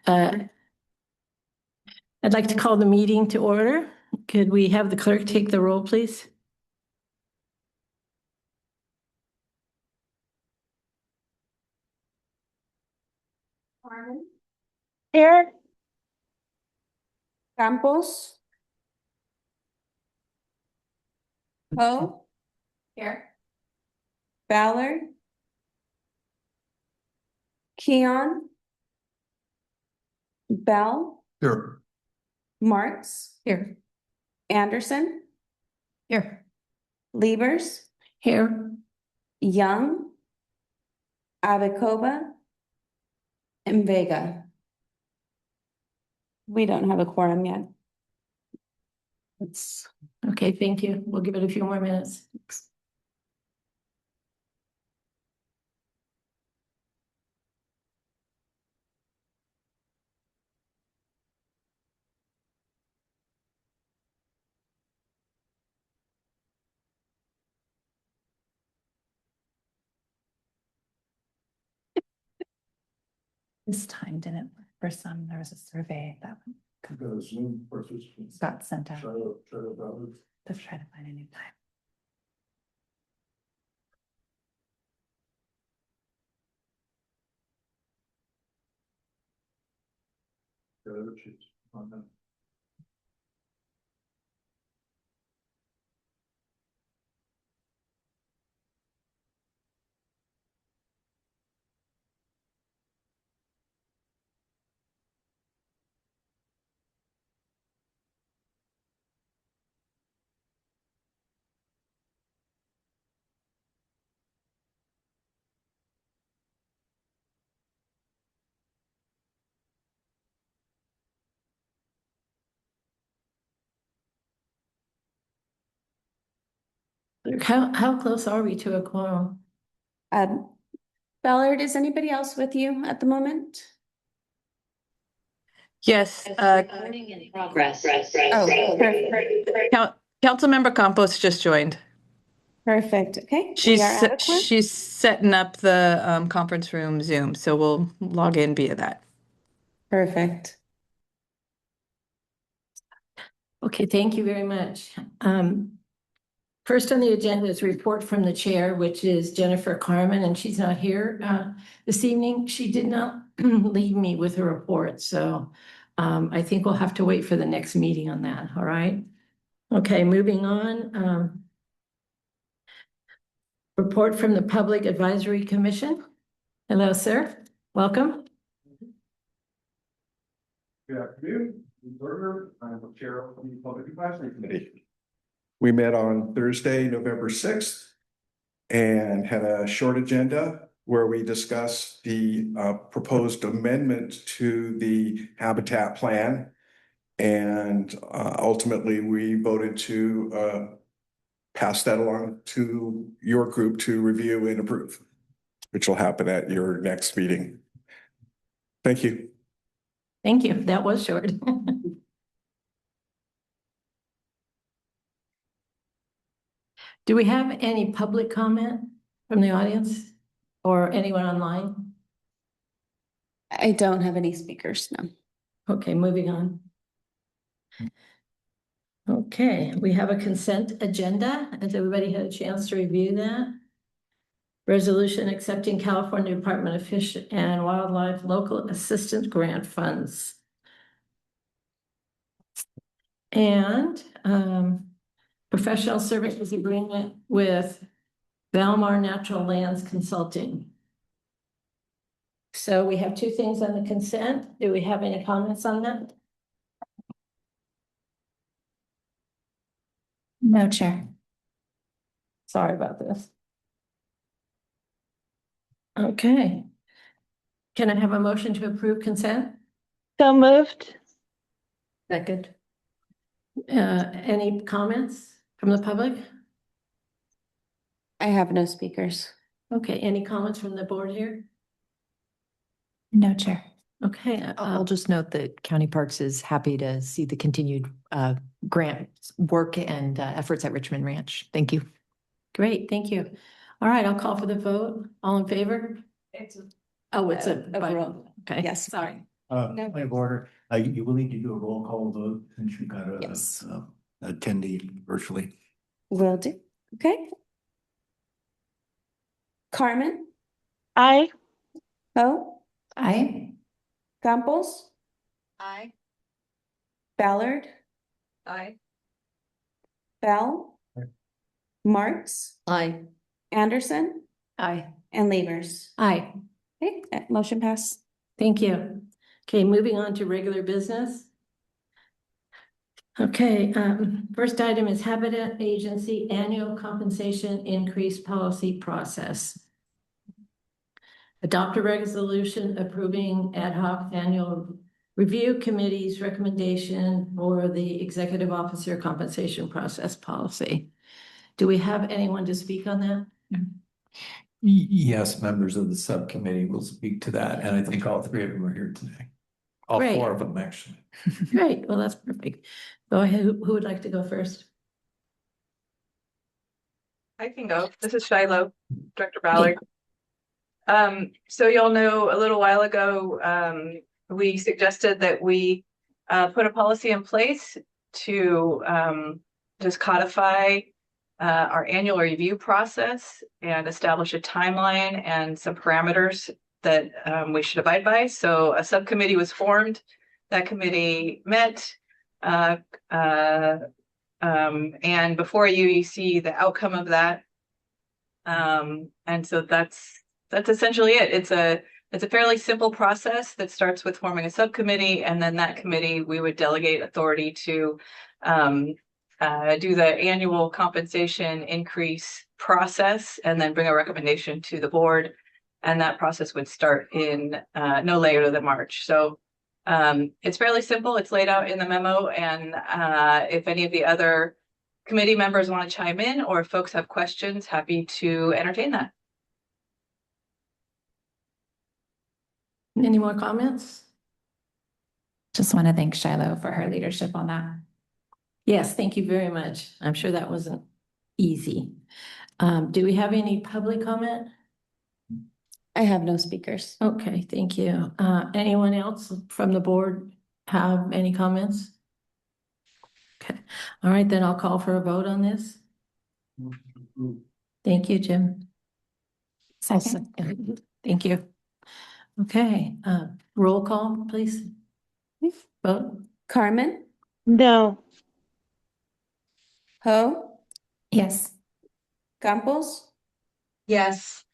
I'd like to call the meeting to order. Could we have the clerk take the roll, please? Here. Campos. Poe. Here. Ballard. Keon. Bell. Here. Marks. Here. Anderson. Here. Liebers. Here. Young. Avicoba. And Vega. We don't have a quorum yet. It's okay. Thank you. We'll give it a few more minutes. This time didn't work for some. There was a survey that Zoom participants. got sent out Try to balance. to try to find a new time. On them. How close are we to a quorum? Ballard, is anybody else with you at the moment? Yes, In progress. Oh, perfect. Councilmember Campos just joined. Perfect. Okay. We are adequate. She's setting up the conference room Zoom, so we'll log in via that. Perfect. Okay, thank you very much. First on the agenda is report from the chair, which is Jennifer Carmen, and she's not here this evening. She did not leave me with a report, so I think we'll have to wait for the next meeting on that, all right? Okay, moving on. Report from the Public Advisory Commission. Hello, sir. Welcome. Good afternoon. Berger. I'm the chair of the Public Advisory Committee. We met on Thursday, November 6th, and had a short agenda where we discussed the proposed amendment to the habitat plan. And ultimately, we voted to pass that along to your group to review and approve, which will happen at your next meeting. Thank you. Thank you. That was short. Do we have any public comment from the audience or anyone online? I don't have any speakers, no. Okay, moving on. Okay, we have a consent agenda. Has everybody had a chance to review that? Resolution accepting California Department of Fish and Wildlife Local Assistance Grant Funds. And professional services agreement with Valmar Natural Lands Consulting. So we have two things on the consent. Do we have any comments on that? No, Chair. Sorry about this. Okay. Can I have a motion to approve consent? So moved. Second. Any comments from the public? I have no speakers. Okay, any comments from the board here? No, Chair. Okay. I'll just note that County Parks is happy to see the continued grant work and efforts at Richmond Ranch. Thank you. Great, thank you. All right, I'll call for the vote. All in favor? It's Oh, it's a roll. Okay. Yes. Sorry. No. Point of order, you will need to do a roll call vote since you've got a Yes. attendee virtually. Will do. Okay. Carmen, Aye. Ho, Aye. Campos, Aye. Ballard, Aye. Bell, Aye. Marks, Aye. Anderson, Aye. and Levers. Aye. Okay, that motion passed. Thank you. Okay, moving on to regular business. Okay, first item is Habitat Agency Annual Compensation Increase Policy Process. Adopt a resolution approving ad hoc annual review committee's recommendation for the executive officer compensation process policy. Do we have anyone to speak on that? Yes, members of the subcommittee will speak to that, and I think all three of them are here today. All Great. four of them, actually. Great, well, that's perfect. Go ahead, who would like to go first? I can go. This is Shiloh, Director Ballard. So y'all know a little while ago, we suggested that we put a policy in place to just codify our annual review process and establish a timeline and some parameters that we should abide by. So a subcommittee was formed. That committee met. And before you see the outcome of that. And so that's essentially it. It's a fairly simple process that starts with forming a subcommittee, and then that committee, we would delegate authority to do the annual compensation increase process and then bring a recommendation to the board. And that process would start in no later than March. So it's fairly simple. It's laid out in the memo. And if any of the other committee members want to chime in, or if folks have questions, happy to entertain that. Any more comments? Just want to thank Shiloh for her leadership on that. Yes, thank you very much. I'm sure that wasn't easy. Do we have any public comment? I have no speakers. Okay, thank you. Anyone else from the board have any comments? Okay, all right, then I'll call for a vote on this. Thank you, Jim. Second. Thank you. Okay, roll call, please. Vote. Carmen, No. Ho, Yes. Campos, Yes.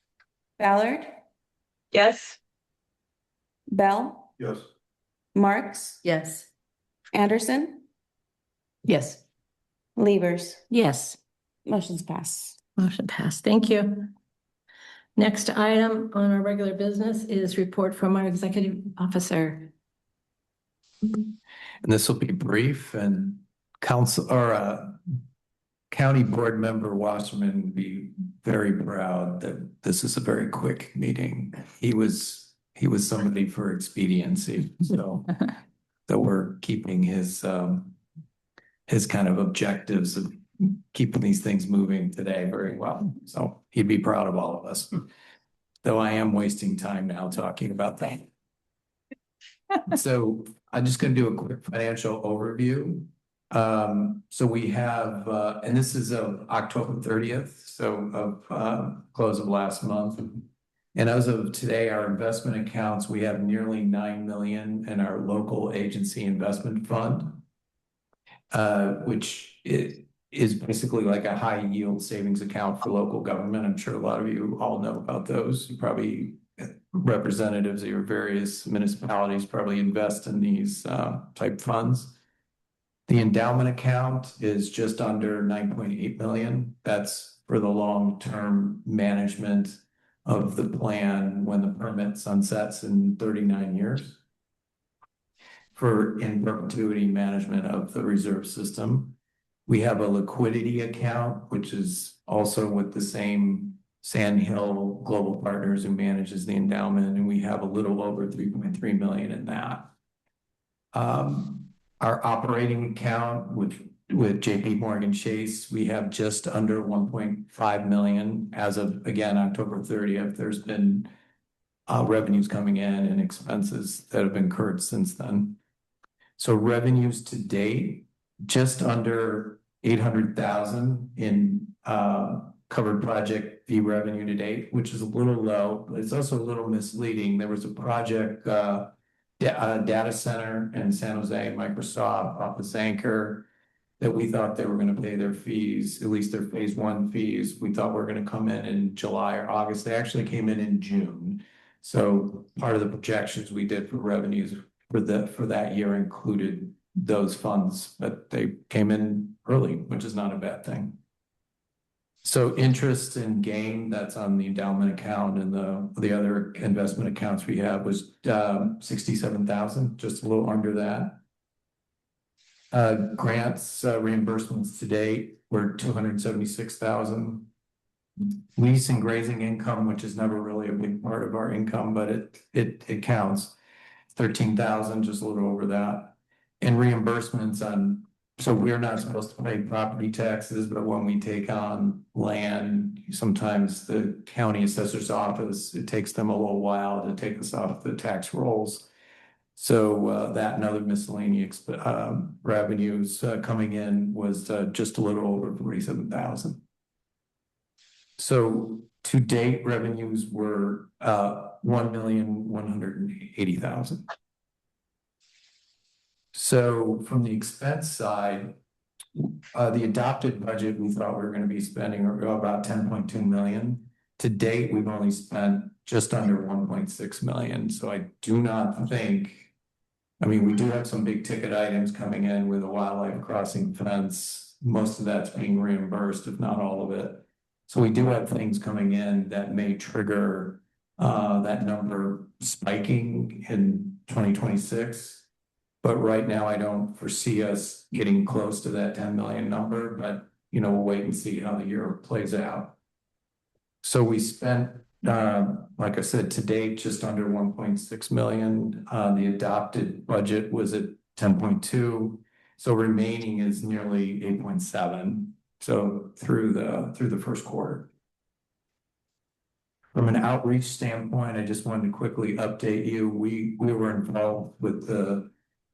Ballard, Yes. Bell, Yes. Marks, Yes. Anderson, Yes. Levers. Yes, Motion's passed. motion passed. Thank you. Next item on our regular business is report from our executive officer. And this will be brief, and council or county board member Wasserman would be very proud that this is a very quick meeting. He was somebody for expediency, so that we're keeping his kind of objectives of keeping these things moving today very well. So he'd be proud of all of us. Though I am wasting time now talking about that. So I'm just going to do a quick financial overview. So we have, and this is of October 30th, so of close of last month. And as of today, our investment accounts, we have nearly 9 million in our local agency investment fund, which is basically like a high yield savings account for local government. I'm sure a lot of you all know about those. You probably representatives of your various municipalities probably invest in these type funds. The endowment account is just under 9.8 million. That's for the long-term management of the plan when the permit sunsets in 39 years. For in perpetuity management of the reserve system. We have a liquidity account, which is also with the same Sandhill Global Partners who manages the endowment, and we have a little over 3.3 million in that. Our operating account with JP Morgan Chase, we have just under 1.5 million as of, again, October 30th. There's been revenues coming in and expenses that have incurred since then. So revenues to date, just under 800,000 in covered project fee revenue to date, which is a little low, but it's also a little misleading. There was a project, data center in San Jose, Microsoft Office Anchor, that we thought they were going to pay their fees, at least their phase one fees. We thought were going to come in July or August. They actually came in June. So part of the projections we did for revenues for that year included those funds, but they came in early, which is not a bad thing. So interest and gain, that's on the endowment account, and the other investment accounts we have was 67,000, just a little under that. Grants, reimbursements to date were 276,000. Lease and grazing income, which is never really a big part of our income, but it counts. 13,000, just a little over that. And reimbursements on, so we're not supposed to pay property taxes, but when we take on land, sometimes the county assessor's office, it takes them a little while to take us off the tax rolls. So that and other miscellaneous revenues coming in was just a little over 47,000. So to date, revenues were 1,180,000. So from the expense side, the adopted budget, we thought we were going to be spending about 10.2 million. To date, we've only spent just under 1.6 million. So I do not think, I mean, we do have some big ticket items coming in with a wildlife crossing fence. Most of that's being reimbursed, if not all of it. So we do have things coming in that may trigger that number spiking in 2026. But right now, I don't foresee us getting close to that 10 million number, but we'll wait and see how the year plays out. So we spent, like I said, to date, just under 1.6 million. The adopted budget was at 10.2. So remaining is nearly 8.7. So through the first quarter. From an outreach standpoint, I just wanted to quickly update you. We were involved with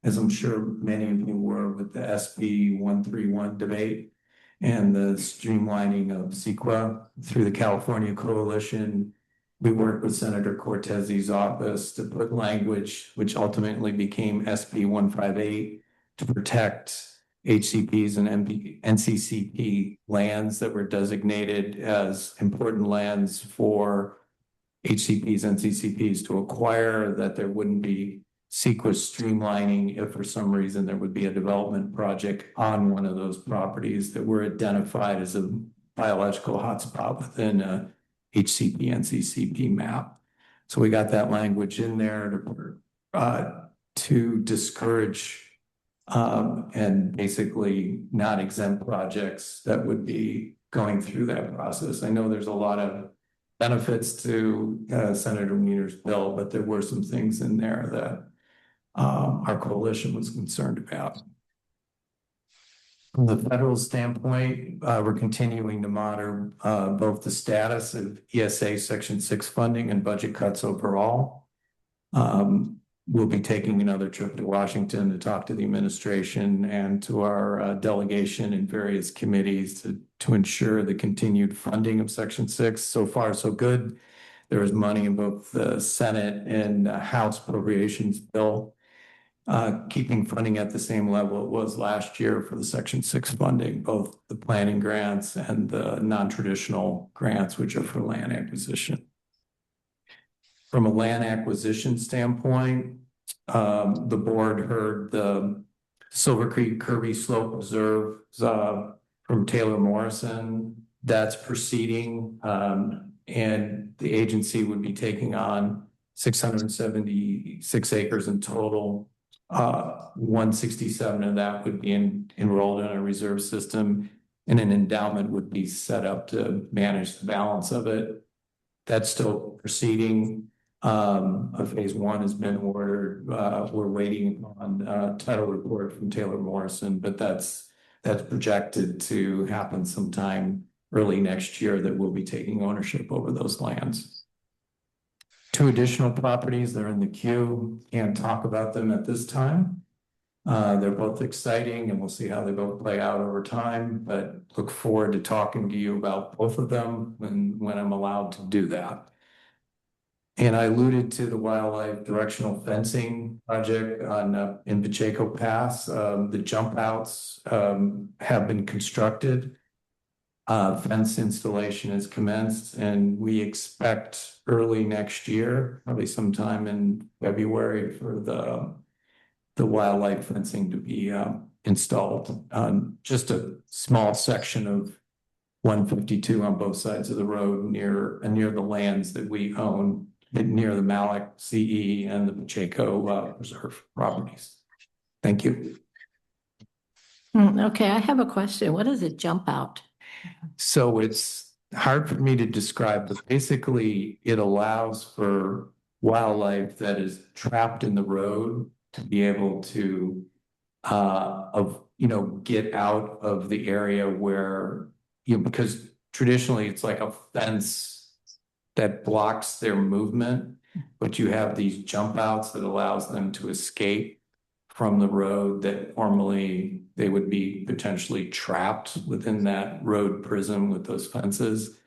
as I'm sure many of you were, with the SB 131 debate and the streamlining of CEQA through the California Coalition. We worked with Senator Cortez's office to put language, which ultimately became SB 158, to protect HCPs and NCCP lands that were designated as important lands for HCPs and NCCPs to acquire, that there wouldn't be CEQA streamlining if for some reason there would be a development project on one of those properties that were identified as a biological hotspot within a HCP NCCP map. So we got that language in there to discourage and basically not exempt projects that would be going through that process. I know there's a lot of benefits to Senator Wiener's bill, but there were some things in there that our coalition was concerned about. From the federal standpoint, we're continuing to monitor both the status of ESA Section 6 funding and budget cuts overall. We'll be taking another trip to Washington to talk to the administration and to our delegation in various committees to ensure the continued funding of Section 6. So far, so good. There is money in both the Senate and House Appropriations bill, keeping funding at the same level it was last year for the Section 6 funding, both the planning grants and the non-traditional grants, which are for land acquisition. From a land acquisition standpoint, the board heard the Silver Creek Kirby Slope Reserve from Taylor Morrison. That's proceeding, and the agency would be taking on 676 acres in total. 167 of that would be enrolled in a reserve system, and an endowment would be set up to manage the balance of it. That's still proceeding. A phase one has been ordered. We're waiting on a title report from Taylor Morrison, but that's projected to happen sometime early next year, that we'll be taking ownership over those lands. two additional properties. They're in the queue. Can't talk about them at this time. They're both exciting and we'll see how they both play out over time, but look forward to talking to you about both of them when I'm allowed to do that. And I alluded to the wildlife directional fencing project on in Pacheco Pass. The jump outs have been constructed. Fence installation has commenced and we expect early next year, probably sometime in February, for the wildlife fencing to be installed on just a small section of 152 on both sides of the road near the lands that we own, near the Malik CE and the Pacheco Reserve properties. Thank you. Okay, I have a question. What is a jump out? So it's hard for me to describe, but basically it allows for wildlife that is trapped in the road to be able to get out of the area where, because traditionally it's like a fence that blocks their movement, but you have these jump outs that allows them to escape from the road that formerly they would be potentially trapped within that road prism with those fences.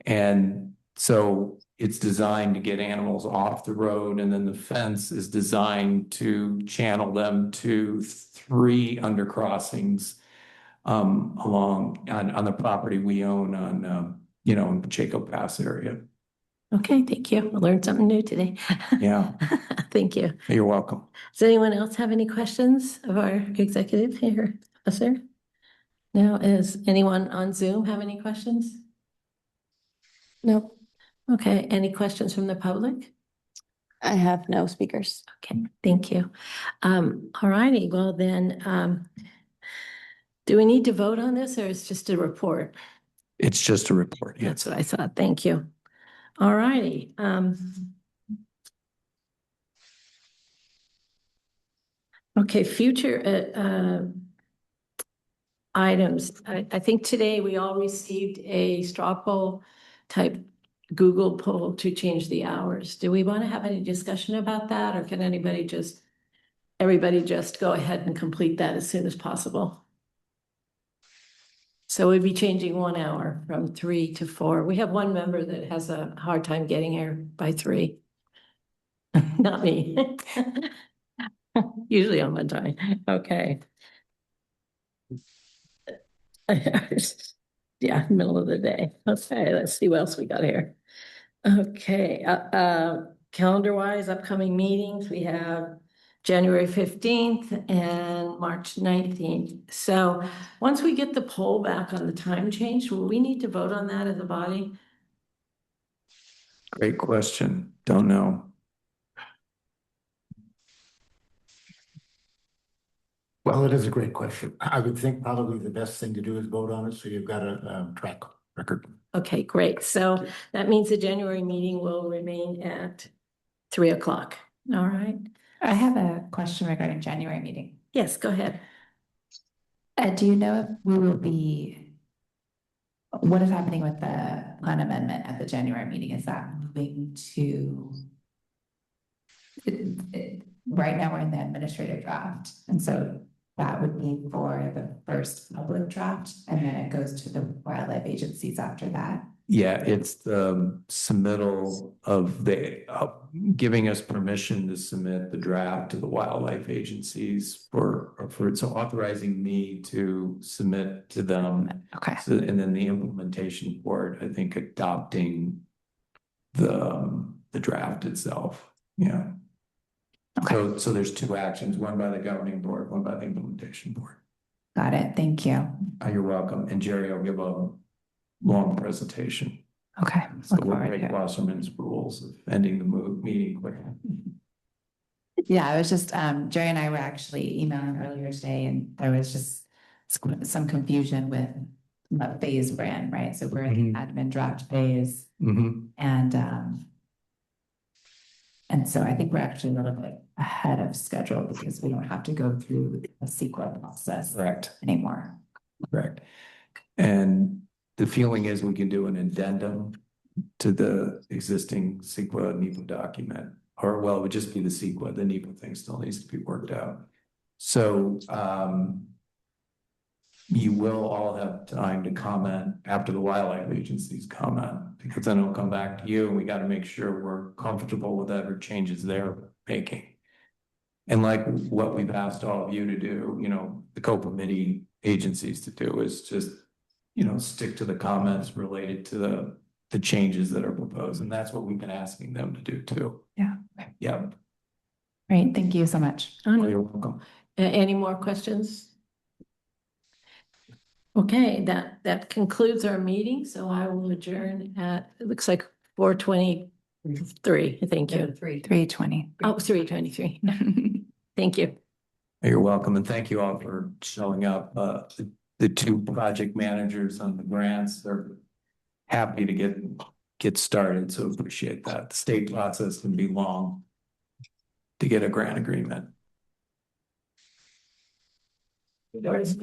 And so it's designed to get animals off the road, and then the fence is designed to channel them to 3 undercrossings along on the property we own on in Pacheco Pass area. Okay, thank you. I learned something new today. Yeah. Thank you. You're welcome. Does anyone else have any questions of our executive here, sir? Now, does anyone on Zoom have any questions? No, Okay, any questions from the public? I have no speakers. Okay, thank you. All righty, well then, do we need to vote on this or it's just a report? It's just a report. Yes. That's what I thought. Thank you. All righty. Okay, future items. I think today we all received a straw poll type Google poll to change the hours. Do we want to have any discussion about that, or can everybody just go ahead and complete that as soon as possible? So we'd be changing 1 hour from 3 to 4. We have one member that has a hard time getting here by 3. Not me. Usually on my time. Okay. Yeah, middle of the day. Okay, let's see what else we got here. Okay, calendar wise, upcoming meetings, we have January 15th and March 19th. So once we get the poll back on the time change, will we need to vote on that as a body? Great question. Don't know. Well, it is a great question. I would think probably the best thing to do is vote on it, so you've got a track record. Okay, great. So that means the January meeting will remain at 3 o'clock. All right. I have a question regarding January meeting. Yes, go ahead. Do you know if we will be, what is happening with the plan amendment at the January meeting? Is that moving to, right now we're in the administrative draft, and so that would be for the first public draft, and then it goes to the wildlife agencies after that. Yeah, it's the submittal of giving us permission to submit the draft to the wildlife agencies for so authorizing me to submit to them. Okay. So, and then the implementation board, I think, adopting the draft itself. Yeah. Okay. So there's 2 actions, one by the governing board, one by the implementation board. Got it. Thank you. You're welcome. And Jerry will give a long presentation. Okay. So Look we'll forward break to it. Wasserman's rules of ending the meeting quickly. Yeah, I was just, Jerry and I were actually emailing earlier today, and there was just some confusion with what phase we're in, right? So we're in the admin draft phase, Mm-hmm. and so I think we're actually a little bit ahead of schedule because we don't have to go through a CEQA process Correct. anymore. Correct. And the feeling is we can do an addendum to the existing CEQA NEPA document, or well, it would just be the CEQA, the NEPA thing still needs to be worked out. So, you will all have time to comment after the wildlife agencies comment, because then it'll come back to you and we got to make sure we're comfortable with whatever changes they're making. And like what we've asked all of you to do, you know, the co-committee agencies to do is just, you know, stick to the comments related to the changes that are proposed. And that's what we've been asking them to do too. Yeah. Yeah, Great, thank you so much. you're welcome. Any more questions? Okay, that concludes our meeting, so I will adjourn at, it looks like 4:23. Thank you. 3:20. Oh, 3:23. Thank you. You're welcome, and thank you all for showing up. The two project managers on the grants, they're happy to get started, so appreciate that. The state process can be long to get a grant agreement. Doris,